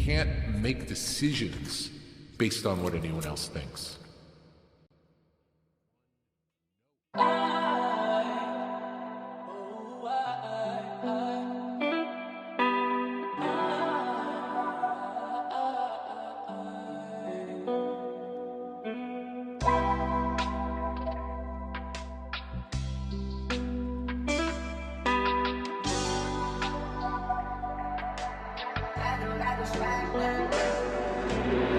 can't make decisions based on what anyone else thinks.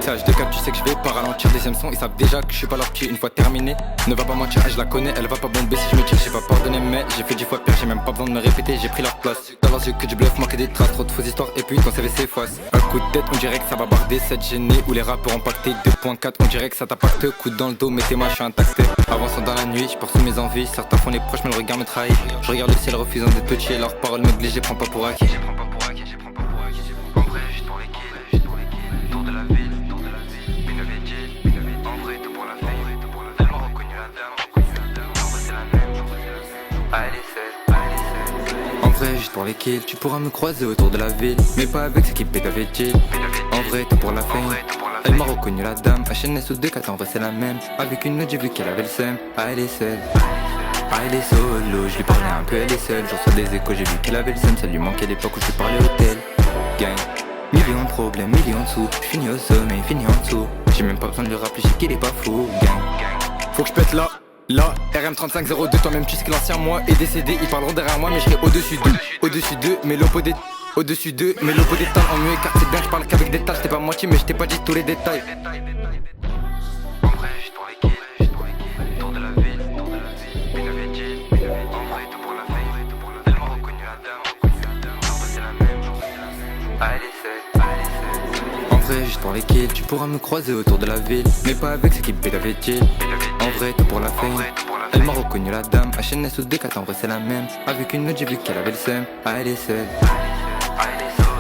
Ça, je décale, tu sais que je vais pas ralentir. Deuxième son, ils savent déjà que je suis pas leur pied une fois terminé. Ne va pas mentir, je la connais, elle va pas bomber si je me tire, j'ai pas pardonné. Mais j'ai fait 10 fois pire, j'ai même pas besoin de me répéter, j'ai pris leur place. Dans leurs yeux que du bluff, manquer des traces, trop de fausses histoires et puis ton CV s'efface. Un coup de tête, on dirait que ça va barder, cette gênée où les rappeurs ont pacté. 2.4, on dirait que ça t'impacte, coup dans le dos, mais tes mains, je suis intacté. Avançant dans la nuit, je poursuis mes envies, certains font les proches mais le regard me trahit. Je regarde le ciel refusant d'être petit et leurs paroles me glissent, je les prends pas pour acquis. En vrai, juste pour les kills, tu pourras me croiser autour de la ville, mais pas avec ce qui pète avec Jill. En vrai, tout pour la fame. Elle m'a reconnu la dame, HNS ou 2-4, en vrai c'est la même. Avec une autre, j'ai vu qu'elle avait le seum. Ah, elle est seule. Ah, elle est solo, je lui parlais un peu, elle est seule. Je reçois des échos, j'ai vu qu'elle avait le seum. Ça lui manquait l'époque où je lui parlais hôtel. Gang. Millions de problèmes, millions de sous. J'finis au sommet, fini en dessous. J'ai même pas besoin de lui rappeler, j'ai qu'il est pas fou. Gang. Faut que je pète là. RM3502, toi-même tu sais que l'ancien moi est décédé. Ils parleront derrière moi mais je serai au-dessus d'eux. Au-dessus d'eux, mais l'oppo des... Au-dessus d'eux, mais l'oppo des temps en mieux car c'est bien que je parle qu'avec des tâches. J'étais pas moitié mais je t'ai pas dit tous les détails. En vrai, j'suis dans les kills, autour de la ville, une avait dit, en vrai tout pour la fame. Elle m'a reconnu la dame, en vrai c'est la même. Ah, elle est seule. En vrai, juste pour les kills, tu pourras me croiser autour de la ville, mais pas avec ce qui pète avec Jill. En vrai, tout pour la fame. Elle m'a reconnu la dame, HNS ou 2-4, en vrai c'est la même. Avec une autre, j'ai vu qu'elle avait le seum. Ah, elle est seule. Ah, elle est solo.